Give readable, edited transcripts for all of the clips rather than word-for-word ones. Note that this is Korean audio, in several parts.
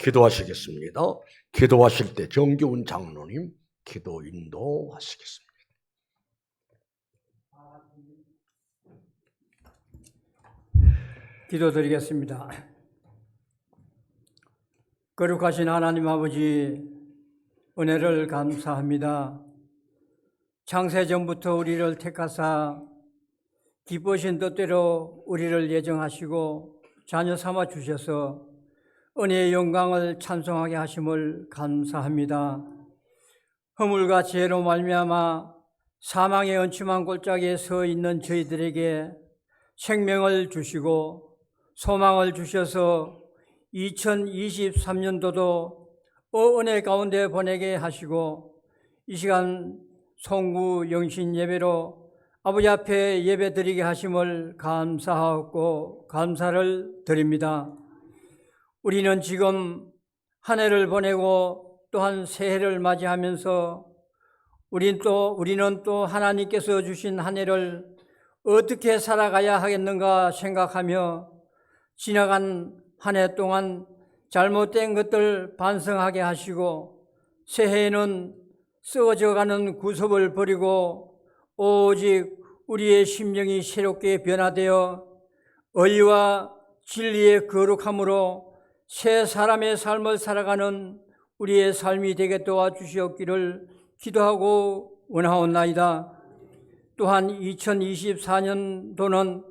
기도하시겠습니다. 기도하실 때 정기훈 장로님 기도 인도하시겠습니다. 기도드리겠습니다. 거룩하신 하나님 아버지, 은혜를 감사합니다. 창세전부터 우리를 택하사 기쁘신 뜻대로 우리를 예정하시고 자녀 삼아 주셔서 은혜의 영광을 찬송하게 하심을 감사합니다. 허물과 죄로 말미암아 사망의 은침한 골짜기에 서 있는 저희들에게 생명을 주시고 소망을 주셔서 2023년도도 은혜 가운데 보내게 하시고 이 시간 송구 영신 예배로 아버지 앞에 예배 드리게 하심을 감사하고 감사를 드립니다. 우리는 지금 한 해를 보내고 또한 새해를 맞이하면서 우리는 또 하나님께서 주신 한 해를 어떻게 살아가야 하겠는가 생각하며 지나간 한 해 동안 잘못된 것들 반성하게 하시고 새해에는 썩어져가는 구습을 버리고 오직 우리의 심령이 새롭게 변화되어 의와 진리의 거룩함으로 새 사람의 삶을 살아가는 우리의 삶이 되게 도와주시옵기를 기도하고 원하옵나이다. 또한 2024년도는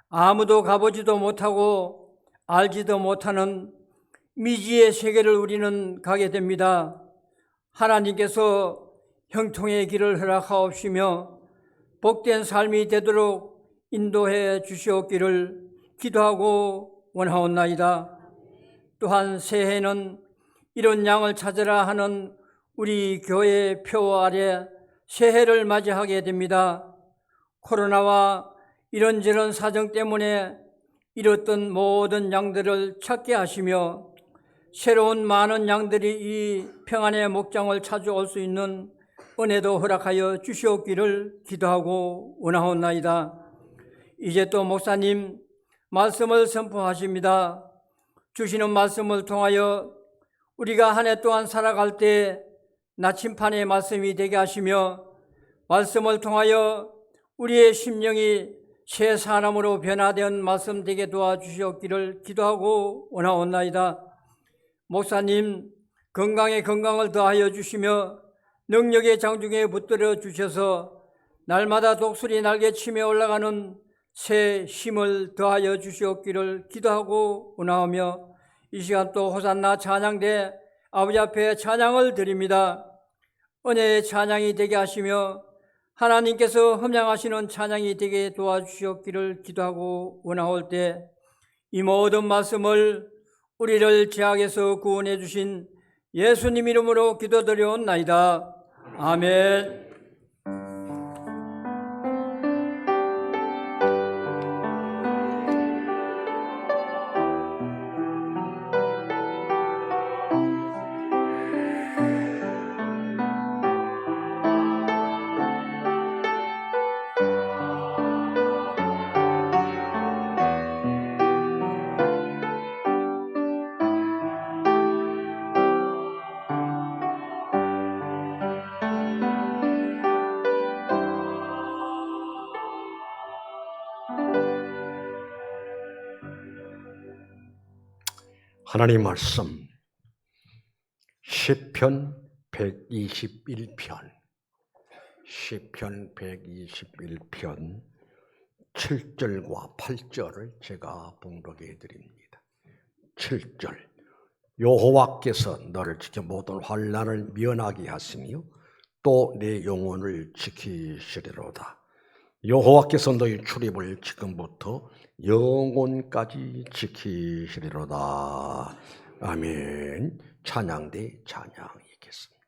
아무도 가보지도 못하고 알지도 못하는 미지의 세계를 우리는 가게 됩니다. 하나님께서 형통의 길을 허락하옵시며 복된 삶이 되도록 인도해 주시옵기를 기도하고 원하옵나이다. 또한 새해는 이런 양을 찾으라 하는 우리 교회 표 아래 새해를 맞이하게 됩니다. 코로나와 이런저런 사정 때문에 잃었던 모든 양들을 찾게 하시며 새로운 많은 양들이 이 평안의 목장을 찾아올 수 있는 은혜도 허락하여 주시옵기를 기도하고 원하옵나이다. 이제 또 목사님 말씀을 선포하십니다. 주시는 말씀을 통하여 우리가 한 해 동안 살아갈 때 나침판의 말씀이 되게 하시며 말씀을 통하여 우리의 심령이 새 사람으로 변화된 말씀 되게 도와주시옵기를 기도하고 원하옵나이다. 목사님 건강에 건강을 더하여 주시며 능력의 장중에 붙들어 주셔서 날마다 독수리 날개치며 올라가는 새 힘을 더하여 주시옵기를 기도하고 원하오며 이 시간 또 호산나 찬양대 아버지 앞에 찬양을 드립니다. 은혜의 찬양이 되게 하시며 하나님께서 흠양하시는 찬양이 되게 도와주시옵기를 기도하고 원하올 때 이 모든 말씀을 우리를 죄악에서 구원해 주신 예수님 이름으로 기도드려옵나이다. 아멘. 하나님 말씀 시편 121편 7절과 8절을 제가 봉독해 드립니다. 7절 여호와께서 너를 지켜 모든 환난을 면하게 하시며 또 내 영혼을 지키시리로다. 여호와께서 너희 출입을 지금부터 영혼까지 지키시리로다. 아멘. 찬양대 찬양이겠습니다.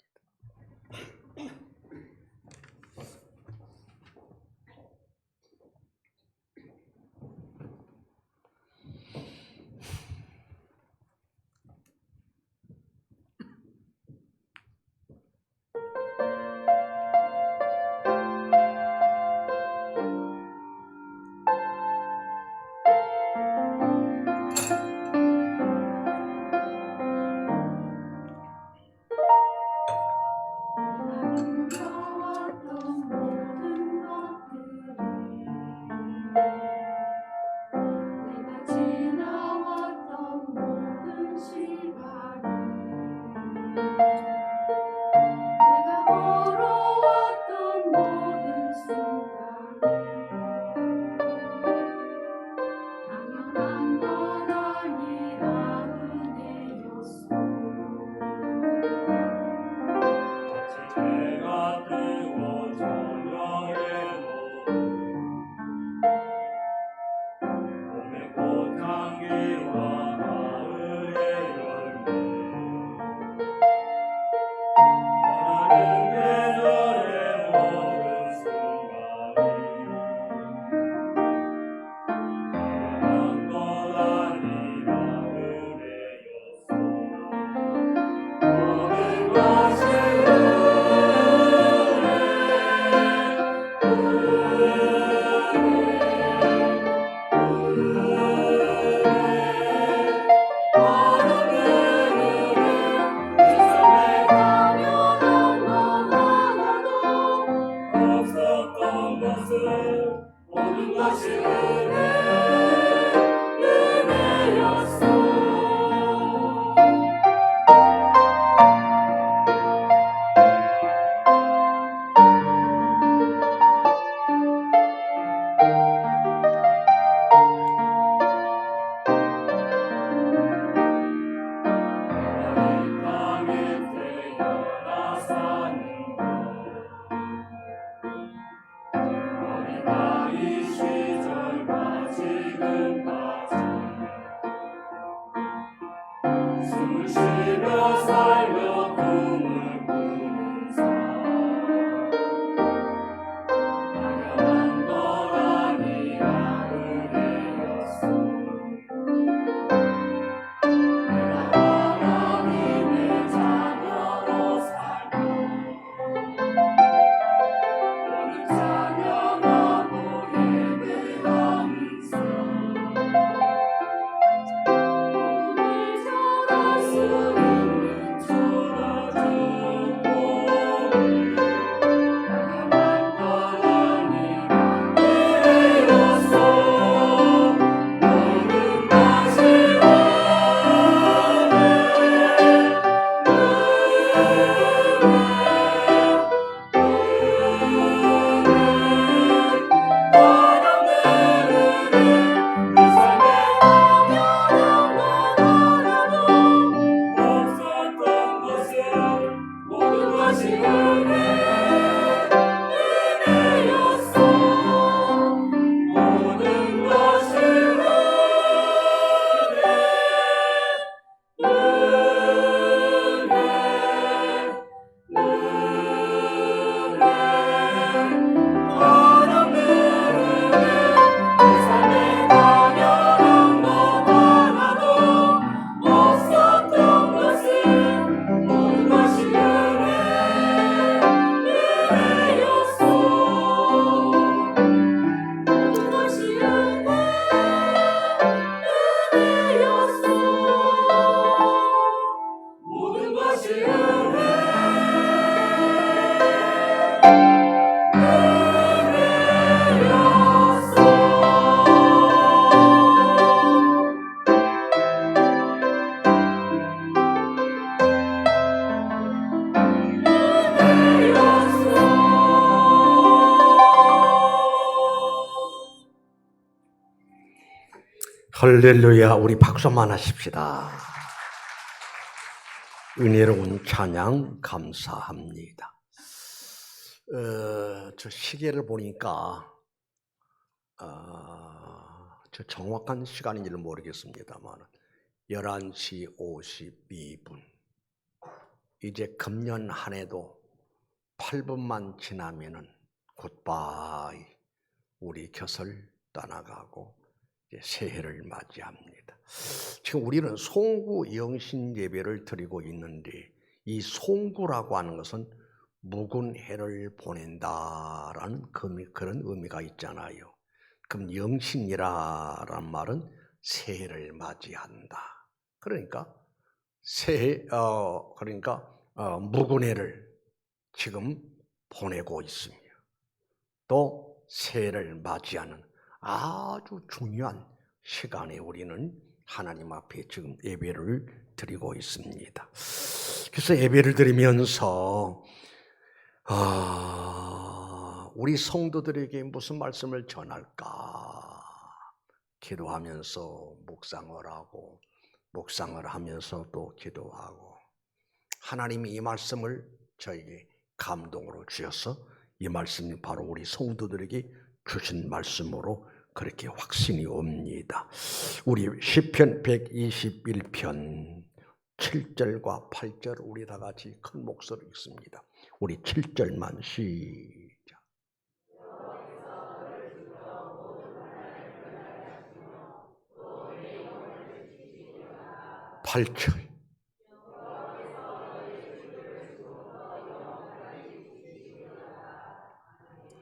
할렐루야. 우리 박수 한번 하십시다. 은혜로운 찬양 감사합니다. 저 시계를 보니까 저 정확한 시간인지는 모르겠습니다만 11시 52분. 이제 금년 한 해도 8분만 지나면은 굿바이 우리 곁을 떠나가고 이제 새해를 맞이합니다. 지금 우리는 송구 영신 예배를 드리고 있는데 이 송구라고 하는 것은 묵은 해를 보낸다라는 그런 의미가 있잖아요. 그럼 영신이라는 말은 새해를 맞이한다. 그러니까 새해 묵은 해를 지금 보내고 있습니다. 또 새해를 맞이하는 아주 중요한 시간에 우리는 하나님 앞에 지금 예배를 드리고 있습니다. 그래서 예배를 드리면서 우리 성도들에게 무슨 말씀을 전할까 기도하면서 묵상을 하면서 또 기도하고 하나님이 이 말씀을 저에게 감동으로 주셔서 이 말씀이 바로 우리 성도들에게 주신 말씀으로 그렇게 확신이 옵니다. 우리 시편 121편 7절과 8절 우리 다 같이 큰 목소리로 읽습니다. 우리 7절만 시작. 8절.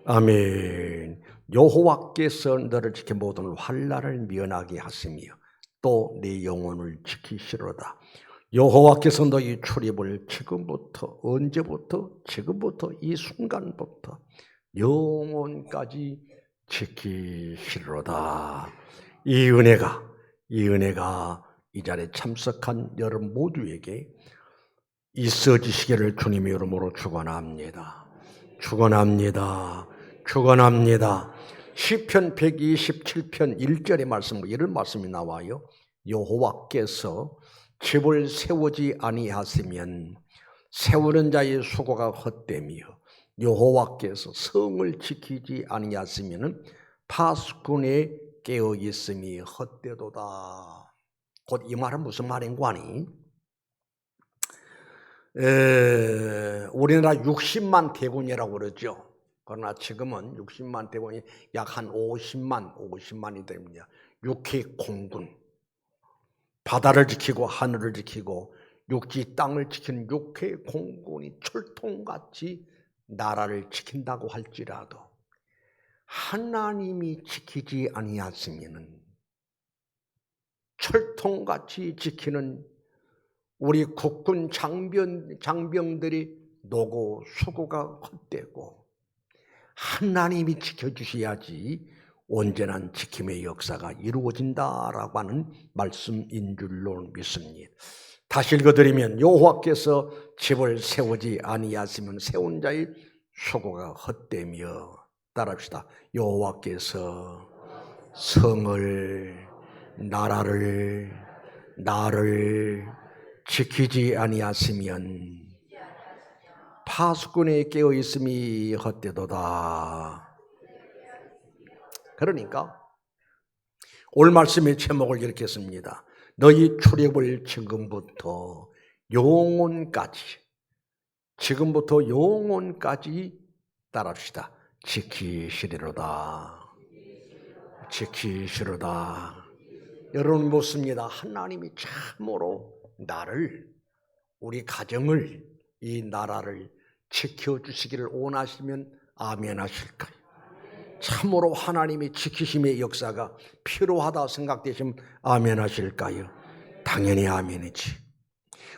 아멘. 여호와께서 너를 지켜 모든 환난을 면하게 하시며 또 네 영혼을 지키시로다. 여호와께서 너희 출입을 지금부터 지금부터 이 순간부터 영혼까지 지키시로다. 이 은혜가 이 자리에 참석한 여러분 모두에게 있어지시기를 주님의 이름으로 축원합니다. 시편 127편 1절의 말씀 이런 말씀이 나와요. 여호와께서 집을 세우지 아니하시면 세우는 자의 수고가 헛되며 여호와께서 성을 지키지 아니하시면 파수꾼의 깨어 있음이 헛되도다. 곧 이 말은 무슨 말인고 하니? 우리나라 60만 대군이라고 그러죠. 그러나 지금은 60만 대군이 약 한 50만이 됩니다. 육해 공군, 바다를 지키고 하늘을 지키고 육지 땅을 지키는 육해 공군이 철통같이 나라를 지킨다고 할지라도 하나님이 지키지 아니하시면은 철통같이 지키는 우리 국군 장병들이 노고 수고가 헛되고 하나님이 지켜주셔야지 온전한 지킴의 역사가 이루어진다라고 하는 말씀인 줄로 믿습니다. 다시 읽어드리면 여호와께서 집을 세우지 아니하시면 세운 자의 수고가 헛되며 따라합시다. 여호와께서 성을 나를 지키지 아니하시면 파수꾼에 깨어 있음이 헛되도다. 그러니까 오늘 말씀의 제목을 이렇게 씁니다. 너희 출입을 지금부터 영혼까지 따라합시다. 지키시리로다. 여러분 묻습니다. 하나님이 참으로 우리 가정을, 이 나라를 지켜주시기를 원하시면 아멘 하실까요? 참으로 하나님이 지키심의 역사가 필요하다 생각되시면 아멘 하실까요? 당연히 아멘이지.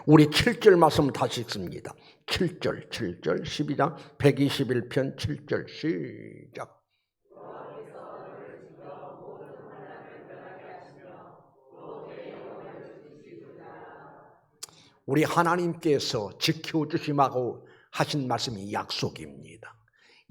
우리 7절 말씀 다시 읽습니다. 7절 12장 121편 7절 시작. 우리 하나님께서 지켜주심하고 하신 말씀이 약속입니다.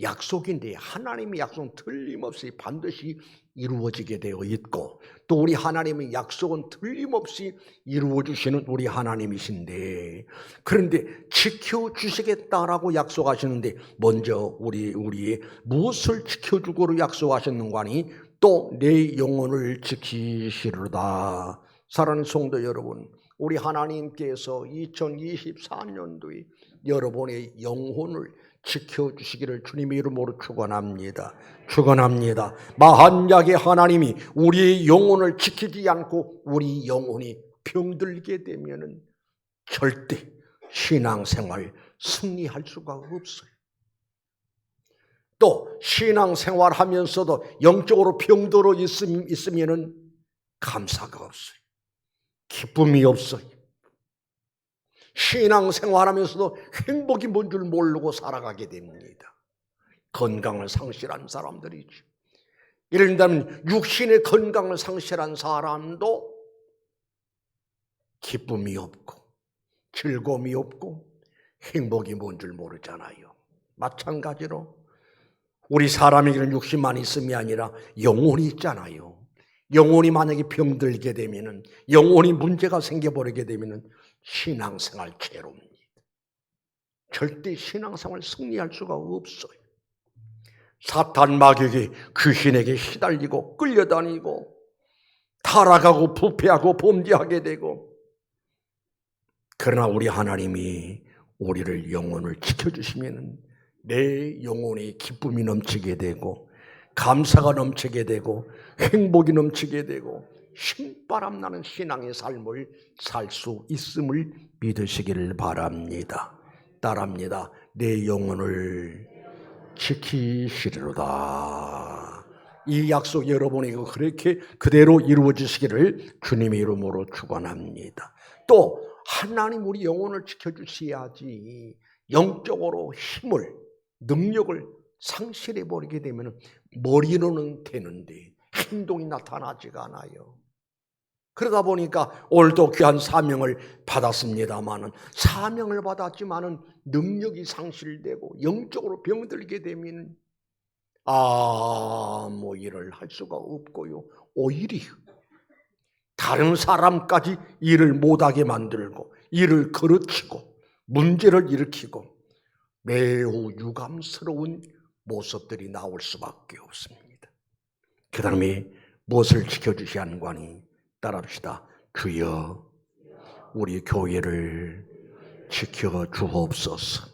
약속인데 하나님의 약속은 틀림없이 반드시 이루어지게 되어 있고 또 우리 하나님의 약속은 틀림없이 이루어주시는 우리 하나님이신데 그런데 지켜주시겠다라고 약속하시는데 먼저 우리의 무엇을 지켜주고로 약속하셨는가 하니 또 내 영혼을 지키시리로다. 사랑하는 성도 여러분, 우리 하나님께서 2024년도에 여러분의 영혼을 지켜주시기를 주님의 이름으로 축원합니다. 축원합니다. 만약에 하나님이 우리의 영혼을 지키지 않고 우리 영혼이 병들게 되면은 절대 신앙생활 승리할 수가 없어요. 또 신앙생활하면서도 영적으로 병들어 있으면은 감사가 없어요. 기쁨이 없어요. 신앙생활하면서도 행복이 뭔 줄 모르고 살아가게 됩니다. 건강을 상실한 사람들이죠. 예를 들면 육신의 건강을 상실한 사람도 기쁨이 없고 즐거움이 없고 행복이 뭔 줄 모르잖아요. 마찬가지로 우리 사람에게는 육신만 있음이 아니라 영혼이 있잖아요. 영혼이 만약에 병들게 되면은 영혼이 문제가 생겨버리게 되면은 신앙생활 괴로웁니다. 절대 신앙생활 승리할 수가 없어요. 사탄 마귀에게 귀신에게 시달리고 끌려다니고 타락하고 부패하고 범죄하게 되고 그러나 우리 하나님이 우리를 영혼을 지켜주시면 내 영혼에 기쁨이 넘치게 되고 감사가 넘치게 되고 행복이 넘치게 되고 신바람 나는 신앙의 삶을 살 수 있음을 믿으시기를 바랍니다. 따라합니다. 내 영혼을 지키시리로다. 이 약속 여러분에게 그렇게 그대로 이루어지시기를 주님의 이름으로 축원합니다. 또 하나님 우리 영혼을 지켜주셔야지 영적으로 힘을 능력을 상실해버리게 되면 머리로는 되는데 행동이 나타나지가 않아요. 그러다 보니까 오늘도 귀한 사명을 받았습니다마는 사명을 받았지만은 능력이 상실되고 영적으로 병들게 되면 아무 일을 할 수가 없고요. 오히려 다른 사람까지 일을 못하게 만들고 일을 거르치고 문제를 일으키고 매우 유감스러운 모습들이 나올 수밖에 없습니다. 그 다음에 무엇을 지켜주셔야 하는가 하니 따라합시다. 주여 우리 교회를 지켜주옵소서.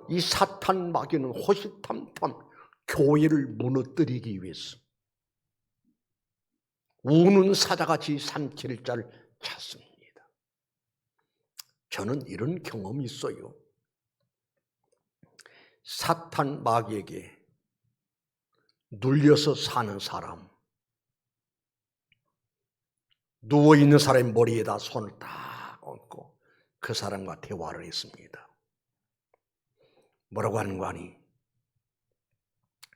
이 사탄 마귀는 호시탐탐 교회를 무너뜨리기 위해서 우는 사자같이 삼킬 자를 찾습니다. 저는 이런 경험이 있어요. 사탄 마귀에게 눌려서 사는 사람, 누워있는 사람의 머리에다 손을 딱 얹고 그 사람과 대화를 했습니다. 뭐라고 하는 거 아니?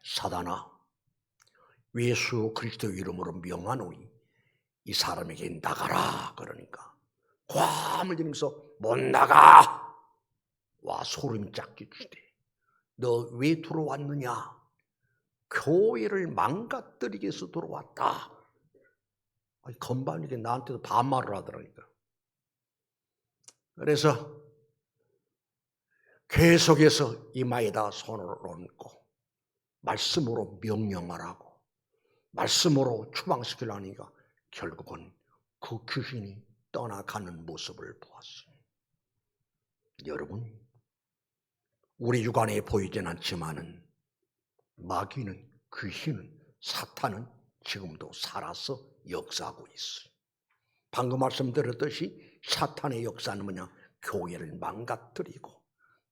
사단아, 예수 그리스도 이름으로 명하노니 이 사람에게 나가라. 그러니까 고함을 지르면서 못 나가. 와 소름이 쫙 끼치대. 너 왜 들어왔느냐? 교회를 망가뜨리기 위해서 들어왔다. 건반이게 나한테도 반말을 하더라니까. 그래서 계속해서 이마에다 손을 얹고 말씀으로 명령하라고 말씀으로 추방시키려니까 결국은 그 귀신이 떠나가는 모습을 보았어요. 여러분, 우리 육안에 보이진 않지만은 마귀는, 귀신은, 사탄은 지금도 살아서 역사하고 있어요. 방금 말씀드렸듯이 사탄의 역사는 뭐냐? 교회를 망가뜨리고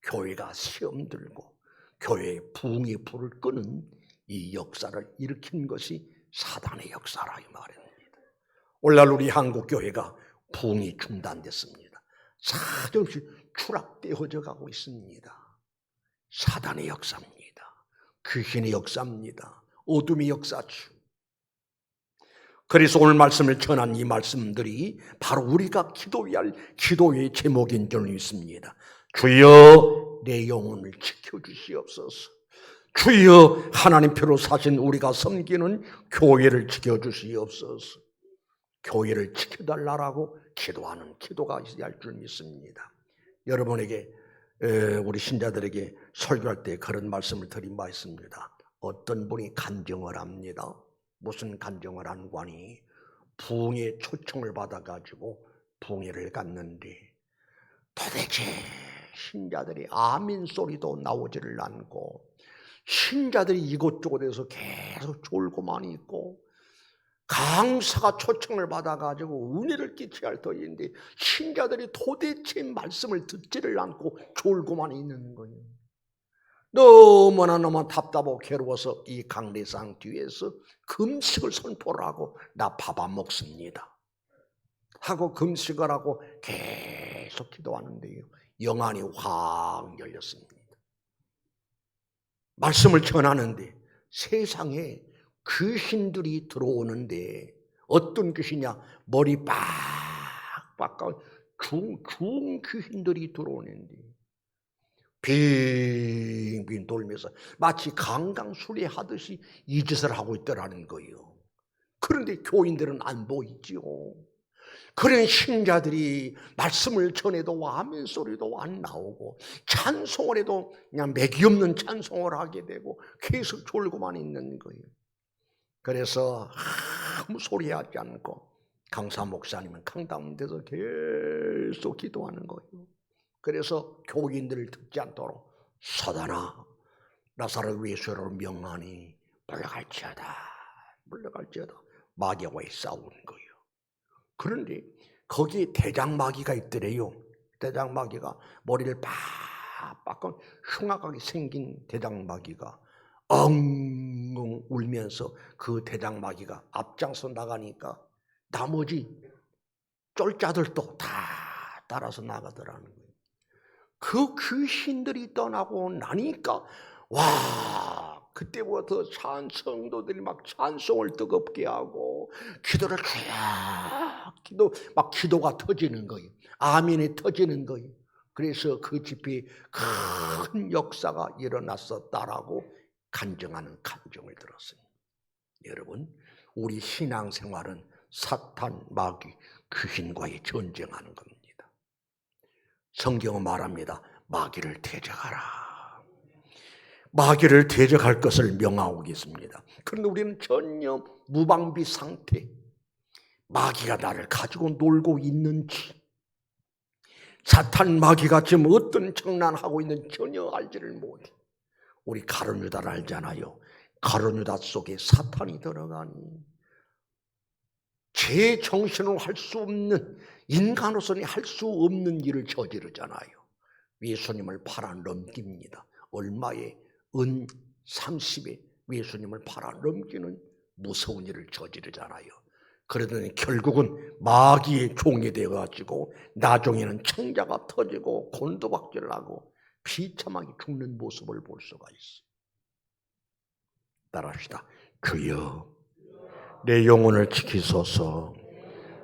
교회가 시험 들고 교회에 부흥의 불을 끄는 이 역사를 일으킨 것이 사단의 역사라 이 말입니다. 오늘날 우리 한국 교회가 부흥이 중단됐습니다. 사정없이 추락되어져 가고 있습니다. 사단의 역사입니다. 귀신의 역사입니다. 어둠의 역사죠. 그래서 오늘 말씀을 전한 이 말씀들이 바로 우리가 기도해야 할 기도의 제목인 줄 믿습니다. 주여 내 영혼을 지켜주시옵소서. 주여 하나님표로 사신 우리가 섬기는 교회를 지켜주시옵소서. 교회를 지켜달라고 기도하는 기도가 있어야 할 줄 믿습니다. 여러분에게 우리 신자들에게 설교할 때 그런 말씀을 드린 바 있습니다. 어떤 분이 간증을 합니다. 무슨 간증을 한 관이 부흥의 초청을 받아가지고 부흥회를 갔는데 도대체 신자들이 아멘 소리도 나오지를 않고 신자들이 이곳저곳에서 계속 졸고만 있고 강사가 초청을 받아가지고 은혜를 끼쳐야 할 터인데 신자들이 도대체 말씀을 듣지를 않고 졸고만 있는 거예요. 너무나 답답하고 괴로워서 이 강례상 뒤에서 금식을 선포를 하고 나 밥 안 먹습니다 하고 금식을 하고 계속 기도하는데요, 영안이 확 열렸습니다. 말씀을 전하는데 세상에 귀신들이 들어오는데 어떤 귀신이냐, 머리 빡빡한 중 귀신들이 들어오는데 빙빙 돌면서 마치 강강술래하듯이 이 짓을 하고 있더라는 거예요. 그런데 교인들은 안 보이지요. 그런 신자들이 말씀을 전해도 아멘 소리도 안 나오고 찬송을 해도 그냥 맥이 없는 찬송을 하게 되고 계속 졸고만 있는 거예요. 그래서 아무 소리 하지 않고 강사 목사님은 강당 데서 계속 기도하는 거예요. 그래서 교인들을 듣지 않도록 사단아 나사로를 예수로 명하니 물러갈지어다 마귀와의 싸우는 거예요. 그런데 거기에 대장마귀가 있더래요. 대장마귀가 머리를 빡빡한 흉악하게 생긴 대장마귀가 엉엉 울면서 그 대장마귀가 앞장서 나가니까 나머지 쫄자들도 다 따라서 나가더라는 거예요. 그 귀신들이 떠나고 나니까 와 그때부터 찬성도들이 막 찬송을 뜨겁게 하고 기도를 기도가 터지는 거예요. 아멘이 터지는 거예요. 그래서 그 집회에 큰 역사가 일어났었다라고 간증하는 간증을 들었습니다. 여러분, 우리 신앙생활은 사탄, 마귀, 귀신과의 전쟁하는 겁니다. 성경은 말합니다. 마귀를 대적하라. 마귀를 대적할 것을 명하고 있습니다. 그런데 우리는 전혀 무방비 상태, 마귀가 나를 가지고 놀고 있는지, 사탄 마귀가 지금 어떤 장난하고 있는지 전혀 알지를 못해. 우리 가룟 유다를 알잖아요. 가룟 유다 속에 사탄이 들어가니 제 정신으로 할 수 없는, 인간으로서는 할 수 없는 일을 저지르잖아요. 예수님을 팔아 넘깁니다. 얼마에? 은 30에 예수님을 팔아 넘기는 무서운 일을 저지르잖아요. 그러더니 결국은 마귀의 종이 되어가지고 나중에는 청자가 터지고 곤두박질을 하고 비참하게 죽는 모습을 볼 수가 있어요. 따라합시다. 주여 내 영혼을 지키소서.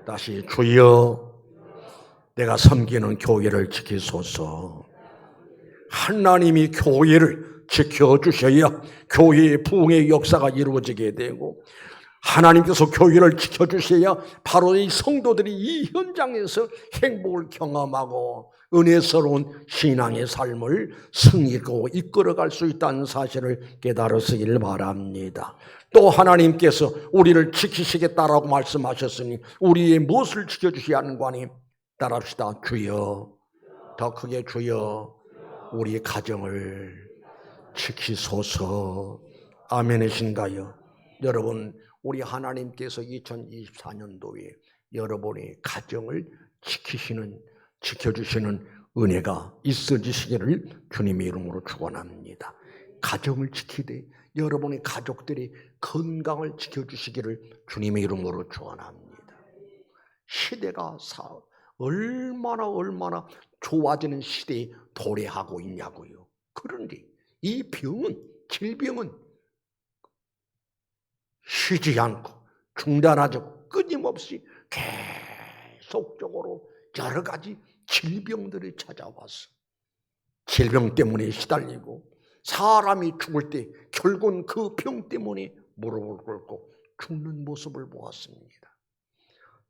다시 주여 내가 섬기는 교회를 지키소서. 하나님이 교회를 지켜주셔야 교회의 부흥의 역사가 이루어지게 되고 하나님께서 교회를 지켜주셔야 바로 이 성도들이 이 현장에서 행복을 경험하고 은혜스러운 신앙의 삶을 승리하고 이끌어갈 수 있다는 사실을 깨달으시길 바랍니다. 또 하나님께서 우리를 지키시겠다라고 말씀하셨으니 우리의 무엇을 지켜주셔야 하는 거니? 따라합시다. 주여, 더 크게 주여, 우리의 가정을 지키소서. 아멘이신가요? 여러분, 우리 하나님께서 2024년도에 여러분의 가정을 지켜주시는 은혜가 있어지시기를 주님의 이름으로 축원합니다. 가정을 지키되 여러분의 가족들이 건강을 지켜주시기를 주님의 이름으로 축원합니다. 시대가 얼마나 좋아지는 시대에 도래하고 있냐고요. 그런데 이 질병은 쉬지 않고 중단하지 않고 끊임없이 계속적으로 여러 가지 질병들이 찾아와서 질병 때문에 시달리고 사람이 죽을 때 결국은 그 병 때문에 무릎을 꿇고 죽는 모습을 보았습니다.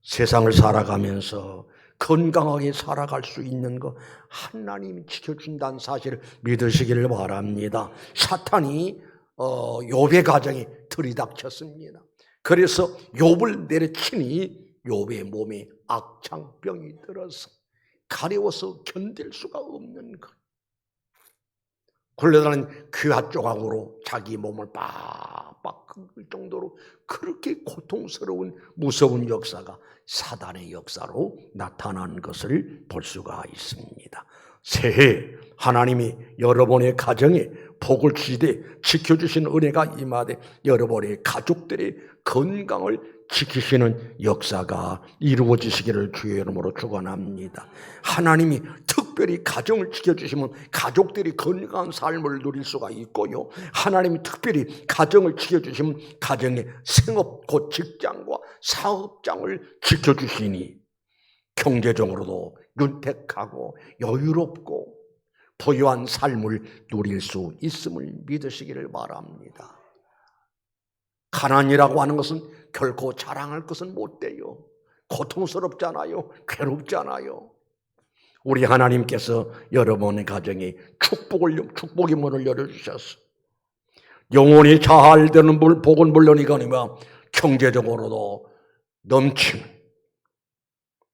세상을 살아가면서 건강하게 살아갈 수 있는 거 하나님이 지켜준다는 사실을 믿으시기를 바랍니다. 사탄이 욥의 가정에 들이닥쳤습니다. 그래서 욥을 내려치니 욥의 몸에 악창병이 들어서 가려워서 견딜 수가 없는 것. 굴러다니는 귀화 조각으로 자기 몸을 빡빡 긁을 정도로 그렇게 고통스러운 무서운 역사가 사단의 역사로 나타난 것을 볼 수가 있습니다. 새해 하나님이 여러분의 가정에 복을 주시되 지켜주신 은혜가 임하되 여러분의 가족들의 건강을 지키시는 역사가 이루어지시기를 주의 이름으로 축원합니다. 하나님이 특별히 가정을 지켜주시면 가족들이 건강한 삶을 누릴 수가 있고요. 하나님이 특별히 가정을 지켜주시면 가정의 생업, 곧 직장과 사업장을 지켜주시니 경제적으로도 윤택하고 여유롭고 부유한 삶을 누릴 수 있음을 믿으시기를 바랍니다. 가난이라고 하는 것은 결코 자랑할 것은 못 돼요. 고통스럽잖아요. 괴롭잖아요. 우리 하나님께서 여러분의 가정에 축복의 문을 열어주셨어. 영혼이 잘 되는 복은 물론이거니와 경제적으로도 넘치는,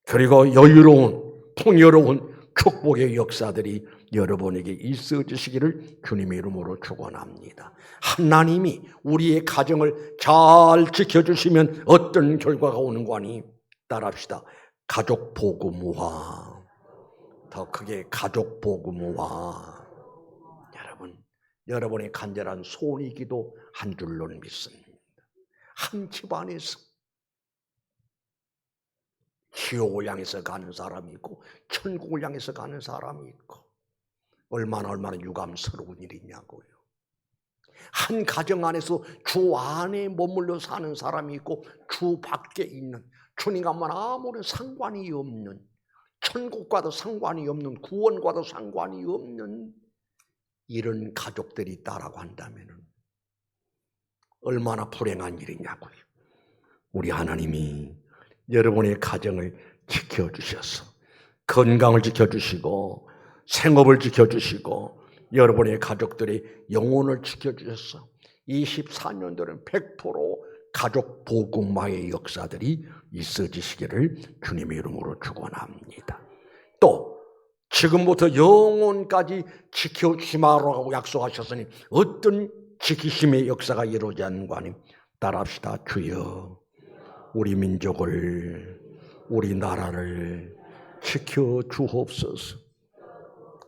그리고 여유로운 풍요로운 축복의 역사들이 여러분에게 있어지시기를 주님의 이름으로 축원합니다. 하나님이 우리의 가정을 잘 지켜주시면 어떤 결과가 오는 거니? 따라합시다. 가족 복음화. 더 크게 가족 복음화. 여러분의 간절한 소원이 기도 한 줄로 믿습니다. 한 집안에서 지옥을 향해서 가는 사람이 있고 천국을 향해서 가는 사람이 있고 얼마나 유감스러운 일이냐고요. 한 가정 안에서 주 안에 머물러 사는 사람이 있고 주 밖에 있는, 주님과만 아무런 상관이 없는, 천국과도 상관이 없는, 구원과도 상관이 없는 이런 가족들이 있다라고 한다면 얼마나 불행한 일이냐고요. 우리 하나님이 여러분의 가정을 지켜주셔서 건강을 지켜주시고 생업을 지켜주시고 여러분의 가족들의 영혼을 지켜주셔서 24년도는 100% 가족 복음화의 역사들이 있어지시기를 주님의 이름으로 축원합니다. 또 지금부터 영혼까지 지켜주시마라고 약속하셨으니 어떤 지키심의 역사가 이루어지는 거 아님? 따라합시다. 주여 우리 민족을, 우리 나라를 지켜주옵소서.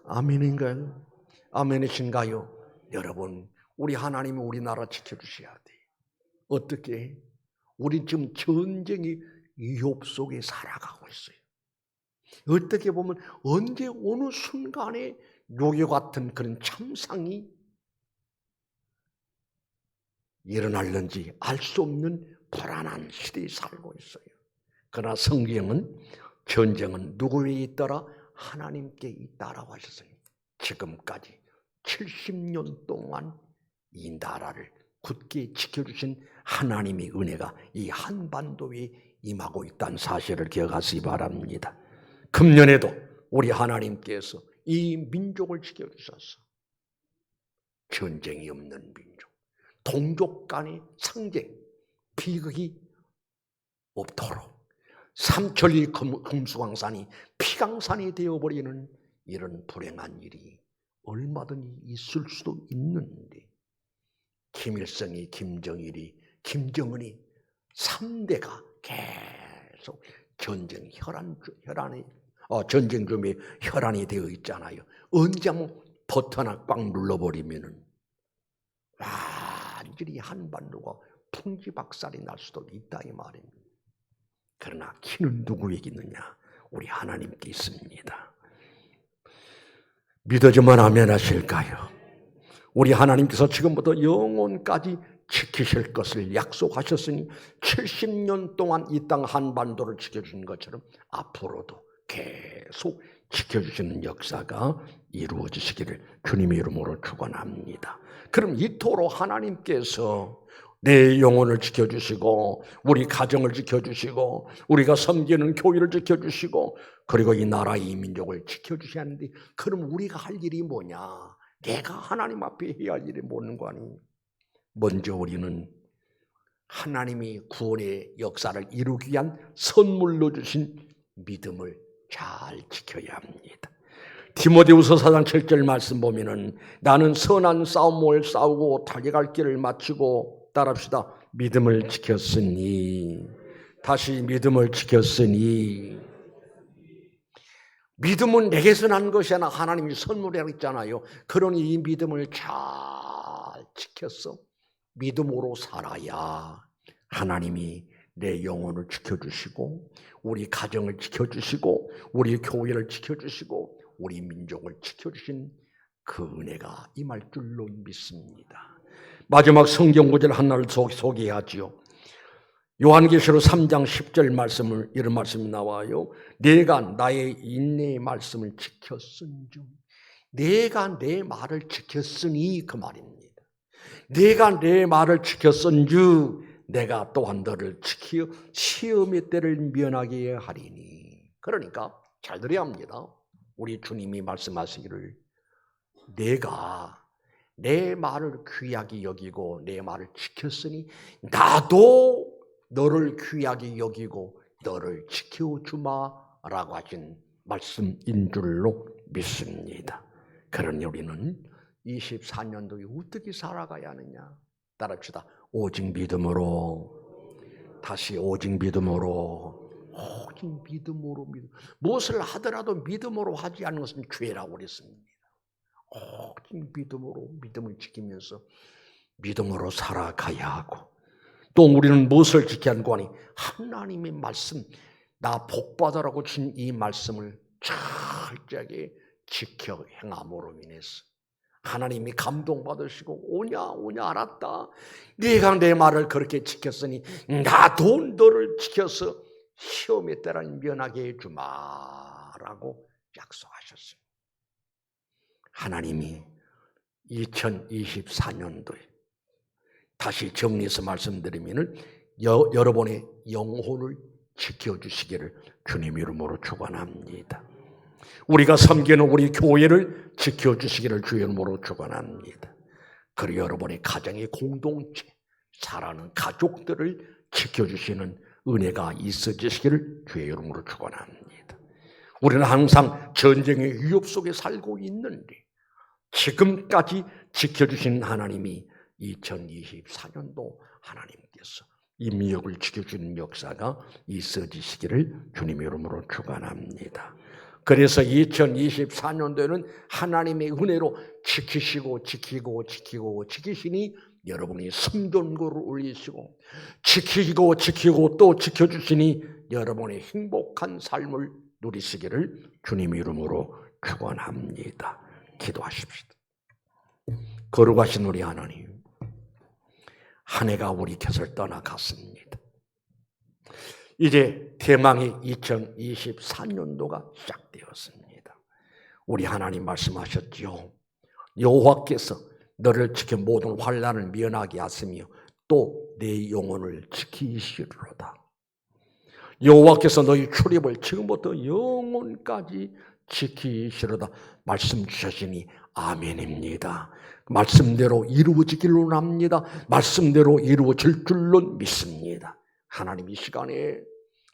아멘인가요? 아멘이신가요? 여러분, 우리 하나님이 우리나라 지켜주셔야 돼. 어떻게? 우리 지금 전쟁이 위협 속에 살아가고 있어요. 어떻게 보면 언제 어느 순간에 요괴 같은 그런 참상이 일어날는지 알 수 없는 불안한 시대에 살고 있어요. 그러나 성경은 전쟁은 누구에게 있더라? 하나님께 있다라고 하셨어요. 지금까지 70년 동안 이 나라를 굳게 지켜주신 하나님의 은혜가 이 한반도에 임하고 있다는 사실을 기억하시기 바랍니다. 금년에도 우리 하나님께서 이 민족을 지켜주셔서 전쟁이 없는 민족, 동족 간의 상쟁, 비극이 없도록 삼천리 금수강산이 피강산이 되어버리는 이런 불행한 일이 얼마든지 있을 수도 있는데 김일성이, 김정일이, 김정은이 3대가 계속 전쟁 준비에 혈안이 되어 있잖아요. 언제 한번 버튼 꽉 눌러버리면은 완전히 한반도가 풍지박살이 날 수도 있다 이 말입니다. 그러나 키는 누구에게 있느냐? 우리 하나님께 있습니다. 믿어지면 아멘 하실까요? 우리 하나님께서 지금부터 영혼까지 지키실 것을 약속하셨으니 70년 동안 이 땅 한반도를 지켜준 것처럼 앞으로도 계속 지켜주시는 역사가 이루어지시기를 주님의 이름으로 축원합니다. 그럼 이토록 하나님께서 내 영혼을 지켜주시고 우리 가정을 지켜주시고 우리가 섬기는 교회를 지켜주시고 그리고 이 나라 이 민족을 지켜주셔야 하는데, 그럼 우리가 할 일이 뭐냐? 내가 하나님 앞에 해야 할 일이 뭔가 하니, 먼저 우리는 하나님이 구원의 역사를 이루기 위한 선물로 주신 믿음을 잘 지켜야 합니다. 디모데후서 4장 7절 말씀 보면은 나는 선한 싸움을 싸우고 달려갈 길을 마치고, 따라합시다, 믿음을 지켰으니. 다시 믿음을 지켰으니. 믿음은 내게서 난 것이 아니라 하나님이 선물이라고 했잖아요. 그러니 이 믿음을 잘 지켰어. 믿음으로 살아야 하나님이 내 영혼을 지켜주시고 우리 가정을 지켜주시고 우리 교회를 지켜주시고 우리 민족을 지켜주신 그 은혜가 임할 줄로 믿습니다. 마지막 성경 구절 하나를 소개하지요. 요한계시록 3장 10절 말씀을, 이런 말씀이 나와요. 내가 나의 인내의 말씀을 지켰은즉. 내가 내 말을 지켰으니, 그 말입니다. 내가 내 말을 지켰은즉 내가 또한 너를 지키어 시험의 때를 면하게 하리니. 그러니까 잘 들어야 합니다. 우리 주님이 말씀하시기를 내가 내 말을 귀하게 여기고 내 말을 지켰으니 나도 너를 귀하게 여기고 너를 지켜주마라고 하신 말씀인 줄로 믿습니다. 그러니 우리는 24년도에 어떻게 살아가야 하느냐? 따라합시다. 오직 믿음으로. 다시 오직 믿음으로. 오직 믿음으로. 무엇을 하더라도 믿음으로 하지 않는 것은 죄라고 그랬습니다. 오직 믿음으로, 믿음을 지키면서 믿음으로 살아가야 하고, 또 우리는 무엇을 지켜야 하는 거니? 하나님의 말씀, 나 복받으라고 준 이 말씀을 철저하게 지켜 행함으로 인해서 하나님이 감동받으시고 오냐 알았다. 네가 내 말을 그렇게 지켰으니 나도 너를 지켜서 시험의 때를 면하게 해주마라고 약속하셨습니다. 하나님이 2024년도에 다시 정리해서 말씀드리면 여러분의 영혼을 지켜주시기를 주님 이름으로 축원합니다. 우리가 섬기는 우리 교회를 지켜주시기를 주의 이름으로 축원합니다. 그리고 여러분의 가정의 공동체, 사랑하는 가족들을 지켜주시는 은혜가 있어지시기를 주의 이름으로 축원합니다. 우리는 항상 전쟁의 위협 속에 살고 있는데 지금까지 지켜주신 하나님이 2024년도 하나님께서 이 민족을 지켜주는 역사가 있어지시기를 주님의 이름으로 축원합니다. 그래서 2024년도에는 하나님의 은혜로 지키시니 여러분이 성전고를 올리시고 지키고 또 지켜주시니 여러분의 행복한 삶을 누리시기를 주님의 이름으로 축원합니다. 기도하십시다. 거룩하신 우리 하나님, 한 해가 우리 곁을 떠나갔습니다. 이제 대망의 2024년도가 시작되었습니다. 우리 하나님 말씀하셨지요. 여호와께서 너를 지켜 모든 환난을 면하게 하시며 또 내 영혼을 지키시리로다. 여호와께서 너희 출입을 지금부터 영혼까지 지키시리로다 말씀 주셨으니 아멘입니다. 말씀대로 이루어지기를 원합니다. 말씀대로 이루어질 줄로 믿습니다. 하나님 이 시간에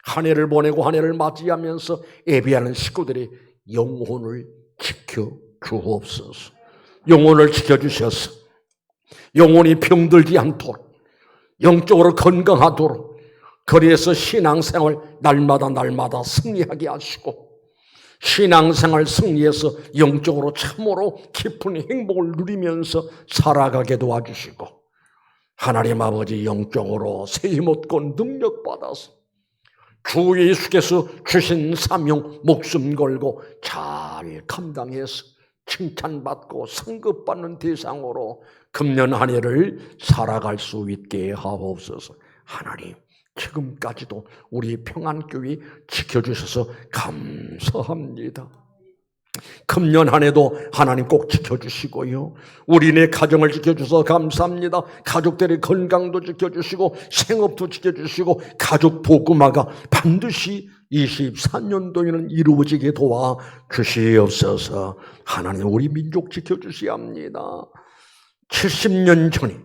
한 해를 보내고 한 해를 맞이하면서 예배하는 식구들의 영혼을 지켜주옵소서. 영혼을 지켜주셔서 영혼이 병들지 않도록 영적으로 건강하도록 그래서 신앙생활 날마다 승리하게 하시고 신앙생활 승리해서 영적으로 참으로 깊은 행복을 누리면서 살아가게 도와주시고 하나님 아버지 영적으로 새 힘 얻고 능력 받아서 주 예수께서 주신 사명 목숨 걸고 잘 감당해서 칭찬받고 상급받는 대상으로 금년 한 해를 살아갈 수 있게 하옵소서. 하나님 지금까지도 우리 평안교회 지켜주셔서 감사합니다. 금년 한 해도 하나님 꼭 지켜주시고요. 우리네 가정을 지켜주셔서 감사합니다. 가족들의 건강도 지켜주시고 생업도 지켜주시고 가족 복음화가 반드시 24년도에는 이루어지게 도와 주시옵소서. 하나님 우리 민족 지켜주셔야 합니다. 70년 전에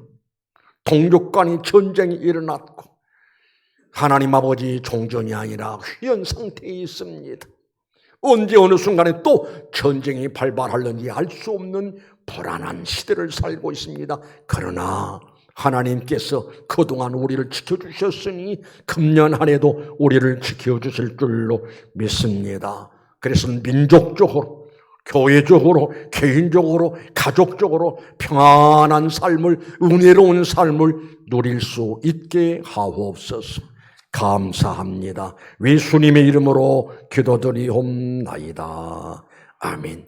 동족 간의 전쟁이 일어났고 하나님 아버지 종전이 아니라 휴연 상태에 있습니다. 언제 어느 순간에 또 전쟁이 발발할는지 알 수 없는 불안한 시대를 살고 있습니다. 그러나 하나님께서 그동안 우리를 지켜주셨으니 금년 한 해도 우리를 지켜주실 줄로 믿습니다. 그래서 민족적으로, 교회적으로, 개인적으로, 가족적으로 평안한 삶을, 은혜로운 삶을 누릴 수 있게 하옵소서. 감사합니다. 예수님의 이름으로 기도드리옵나이다. 아멘.